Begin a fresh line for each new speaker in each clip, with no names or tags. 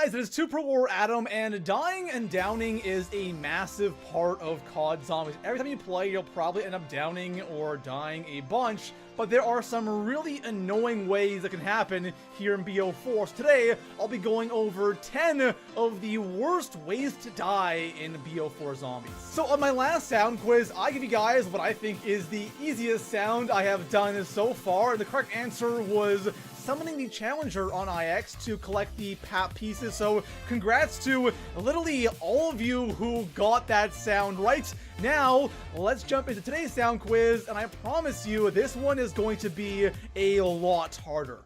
guys, it is Super War Adam, and dying and downing is a massive part of COD Zombies. Every time you play, you'll probably end up downing or dying a bunch, but there are some really annoying ways that can happen here in BO4. So today, I'll be going over 10 of the worst ways to die in BO4 Zombies. So on my last sound quiz, I give you guys what I think is the easiest sound I have done so far, and the correct answer was summoning the Challenger on IX to collect the PAP pieces. So congrats to literally all of you who got that sound right. Now, let's jump into today's sound quiz, and I promise you this one is going to be a lot harder.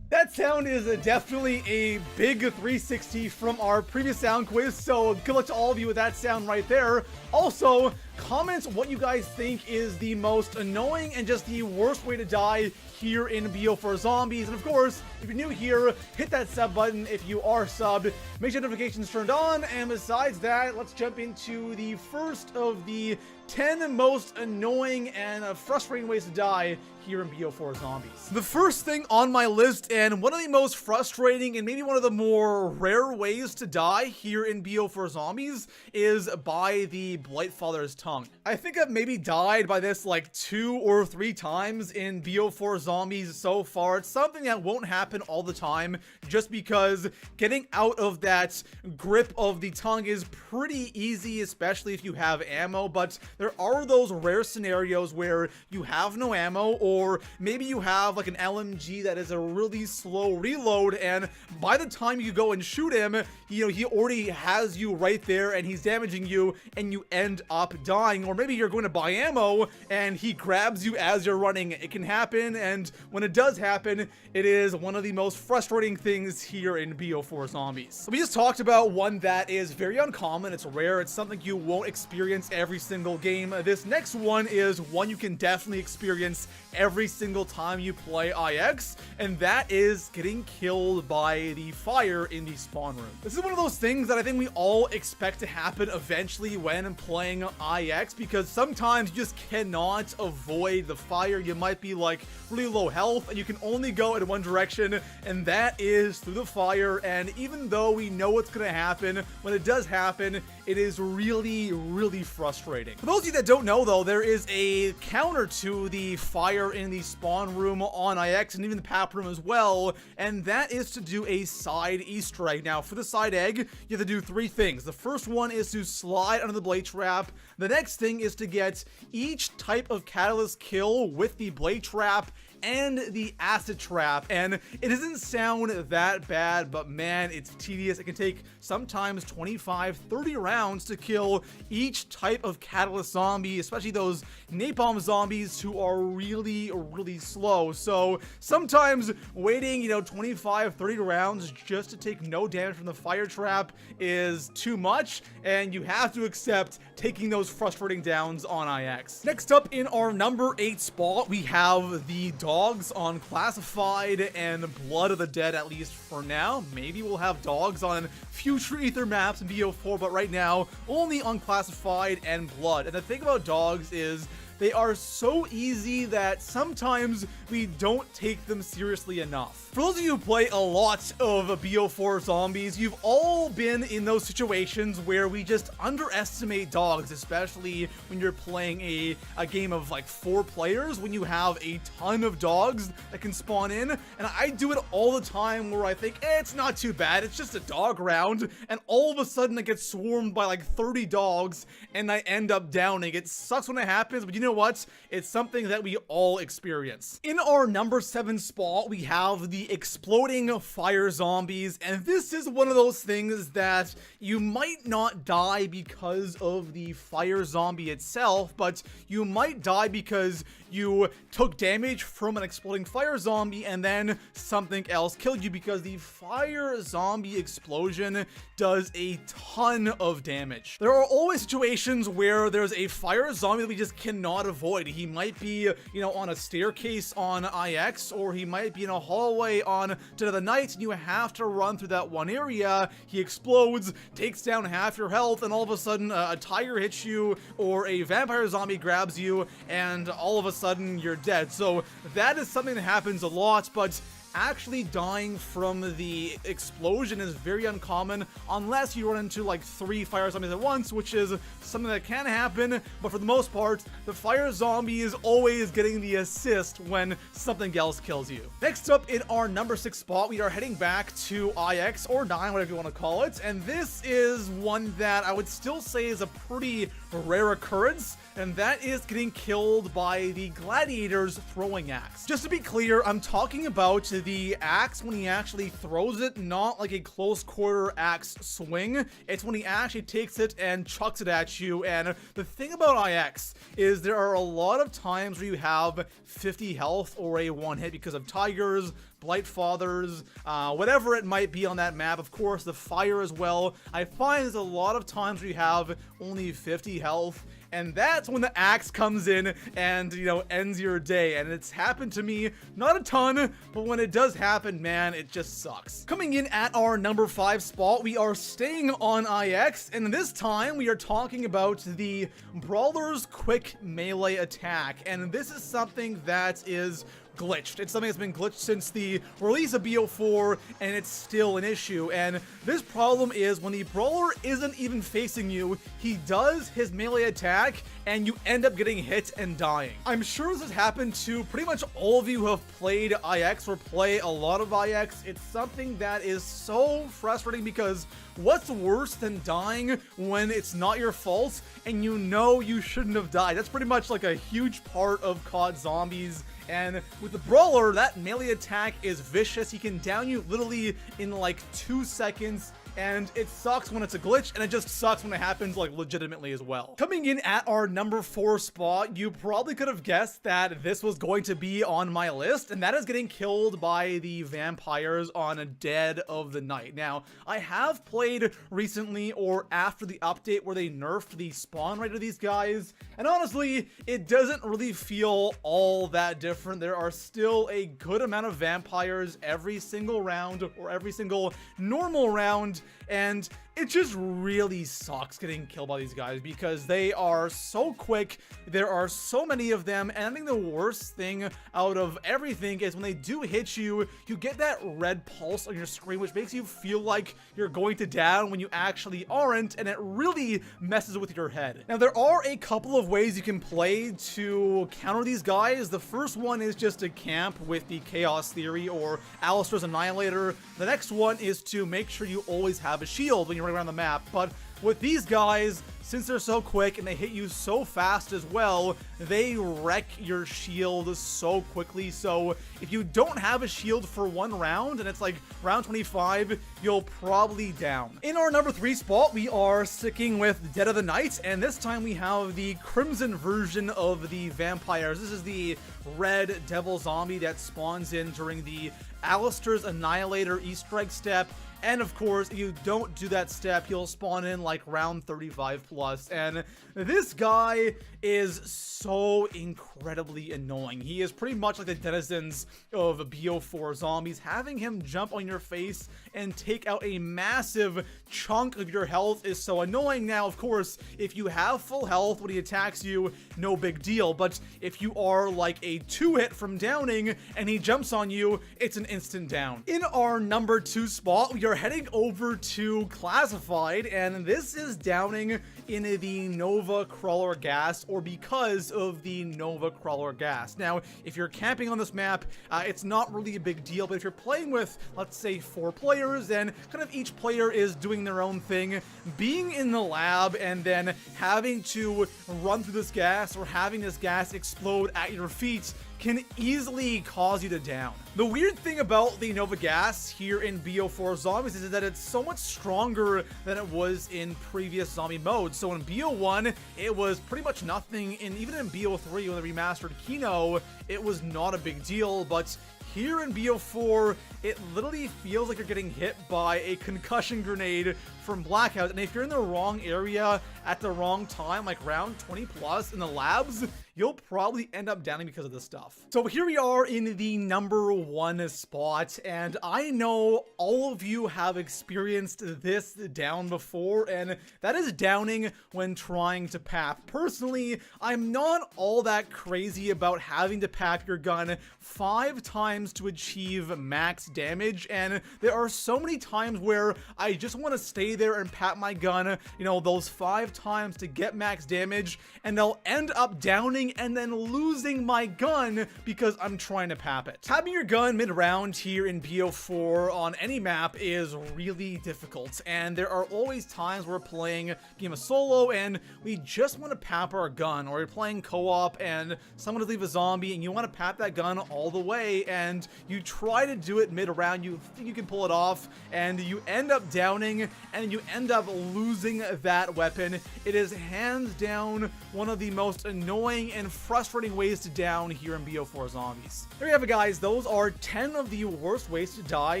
That sound is definitely a big 360 from our previous sound quiz, so good luck to all of you with that sound right there. Also, comment what you guys think is the most annoying and just the worst way to die here in BO4 Zombies. And of course, if you're new here, hit that sub button if you are subbed. Make sure notifications turned on, and besides that, let's jump into the first of the 10 most annoying and frustrating ways to die here in BO4 Zombies. The first thing on my list, and one of the most frustrating and maybe one of the more rare ways to die here in BO4 Zombies, is by the Blightfather's tongue. I think I've maybe died by this like 2 or 3 times in BO4 Zombies so far. It's something that won't happen all the time, just because getting out of that grip of the tongue is pretty easy, especially if you have ammo, but there are those rare scenarios where you have no ammo, or maybe you have like an LMG that is a really slow reload, and by the time you go and shoot him, you know, he already has you right there and he's damaging you, and you end up dying. Or maybe you're going to buy ammo and he grabs you as you're running. It can happen, and when it does happen, it is one of the most frustrating things here in BO4 Zombies. We just talked about one that is very uncommon, it's rare, it's something you won't experience every single game. This next one is one you can definitely experience every single time you play IX, and that is getting killed by the fire in the spawn room. This is one of those things that I think we all expect to happen eventually when playing IX, because sometimes you just cannot avoid the fire. You might be like really low health and you can only go in one direction, and that is through the fire. And even though we know what's gonna happen, when it does happen, it is really frustrating. For those of you that don't know though, there is a counter to the fire in the spawn room on IX, and even the PAP room as well, and that is to do a side Easter egg. Now, for the side egg, you have to do 3 things. The first one is to slide under the blade trap. The next thing is to get each type of catalyst kill with the blade trap and the acid trap. And it doesn't sound that bad, but man, it's tedious. It can take sometimes 25-30 rounds to kill each type of catalyst zombie, especially those napalm zombies who are really slow. So sometimes waiting, 25-30 rounds just to take no damage from the fire trap is too much, and you have to accept taking those frustrating downs on IX. Next up, in our number 8 spot, we have the dogs on Classified and Blood of the Dead, at least for now. Maybe we'll have dogs on future Ether maps in BO4, but right now, only on Classified and Blood. And the thing about dogs is they are so easy that sometimes we don't take them seriously enough. For those of you who play a lot of BO4 Zombies, you've all been in those situations where we just underestimate dogs, especially when you're playing a game of like 4 players, when you have a ton of dogs that can spawn in. And I do it all the time where I think, it's not too bad, it's just a dog round, and all of a sudden I get swarmed by like 30 dogs and I end up downing. It sucks when it happens, but you know what? It's something that we all experience. In our number 7 spot, we have the exploding fire zombies, and this is one of those things that you might not die because of the fire zombie itself, but you might die because you took damage from an exploding fire zombie and then something else killed you, because the fire zombie explosion does a ton of damage. There are always situations where there's a fire zombie that we just cannot not avoid. He might be, on a staircase on IX, or he might be in a hallway on Dead of the Night, and you have to run through that one area. He explodes, takes down half your health, and all of a sudden a tiger hits you, or a vampire zombie grabs you, and all of a sudden you're dead. So that is something that happens a lot, but actually dying from the explosion is very uncommon unless you run into like 3 fire zombies at once, which is something that can happen, but for the most part, the fire zombie is always getting the assist when something else kills you. Next up, in our number 6 spot, we are heading back to IX, or 9, whatever you want to call it, and this is one that I would still say is a pretty rare occurrence, and that is getting killed by the gladiator's throwing axe. Just to be clear, I'm talking about the axe when he actually throws it, not like a close quarter axe swing. It's when he actually takes it and chucks it at you. And the thing about IX is there are a lot of times where you have 50 health or a 1 hit because of tigers, Blight Fathers, whatever it might be on that map. Of course, the fire as well. I find there's a lot of times where you have only 50 health, and that's when the axe comes in and, ends your day. And it's happened to me, not a ton, but when it does happen, man, it just sucks. Coming in at our number 5 spot, we are staying on IX, and this time we are talking about the Brawler's Quick Melee Attack. And this is something that is glitched. It's something that's been glitched since the release of BO4, and it's still an issue. And this problem is when the brawler isn't even facing you, he does his melee attack, and you end up getting hit and dying. I'm sure this has happened to pretty much all of you who have played IX or play a lot of IX. It's something that is so frustrating because what's worse than dying when it's not your fault and you shouldn't have died? That's pretty much like a huge part of COD Zombies. And with the brawler, that melee attack is vicious. He can down you literally in like 2 seconds. And it sucks when it's a glitch, and it just sucks when it happens like legitimately as well. Coming in at our number 4 spot, you probably could have guessed that this was going to be on my list, and that is getting killed by the vampires on Dead of the Night. Now, I have played recently or after the update where they nerfed the spawn rate of these guys, and honestly, it doesn't really feel all that different. There are still a good amount of vampires every single round, or every single normal round, and it just really sucks getting killed by these guys because they are so quick. There are so many of them, and I think the worst thing out of everything is when they do hit you, you get that red pulse on your screen, which makes you feel like you're going to down when you actually aren't, and it really messes with your head. Now, there are a couple of ways you can play to counter these guys. The first one is just to camp with the Chaos Theory or Alistair's Annihilator. The next one is to make sure you always have a shield when you're running around the map. But with these guys, since they're so quick and they hit you so fast as well, they wreck your shield so quickly. So if you don't have a shield for 1 round and it's like round 25, you'll probably down. In our number 3 spot, we are sticking with Dead of the Night, and this time we have the Crimson version of the vampires. This is the red devil zombie that spawns in during the Alistair's Annihilator Easter egg step. And of course, if you don't do that step, he'll spawn in like round 35 plus. And this guy is so incredibly annoying. He is pretty much like the denizens of BO4 zombies. Having him jump on your face and take out a massive chunk of your health is so annoying. Now, of course, if you have full health when he attacks you, no big deal. But if you are like a 2-hit from downing and he jumps on you, it's an instant down. In our number 2 spot, we are heading over to Classified, and this is downing in the Nova Crawler Gas, or because of the Nova Crawler Gas. Now, if you're camping on this map, it's not really a big deal, but if you're playing with, let's say, 4 players, and kind of each player is doing their own thing, being in the lab and then having to run through this gas or having this gas explode at your feet can easily cause you to down. The weird thing about the Nova Gas here in BO4 Zombies is that it's so much stronger than it was in previous zombie modes. So in BO1, it was pretty much nothing, and even in BO3 when they remastered Kino, it was not a big deal, but here in BO4, it literally feels like you're getting hit by a concussion grenade from Blackout, and if you're in the wrong area at the wrong time, like round 20 plus in the labs, you'll probably end up downing because of this stuff. So here we are in the number 1 spot, and I know all of you have experienced this down before, and that is downing when trying to pap. Personally, I'm not all that crazy about having to pap your gun 5 times to achieve max damage, and there are so many times where I just want to stay there and pap my gun, you know, those 5 times to get max damage, and I'll end up downing and then losing my gun because I'm trying to pap it. Tapping your gun mid-round here in BO4 on any map is really difficult, and there are always times we're playing a game of solo and we just want to pap our gun, or you're playing co-op and someone to leave a zombie and you want to pap that gun all the way, and you try to do it mid-round, you think you can pull it off, and you end up downing and you end up losing that weapon. It is hands down one of the most annoying and frustrating ways to down here in BO4 Zombies. There you have it, guys. Those are 10 of the worst ways to die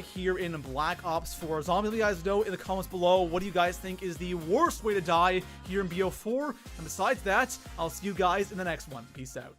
here in Black Ops 4 Zombies. Let you guys know in the comments below, what do you guys think is the worst way to die here in BO4? And besides that, I'll see you guys in the next one. Peace out.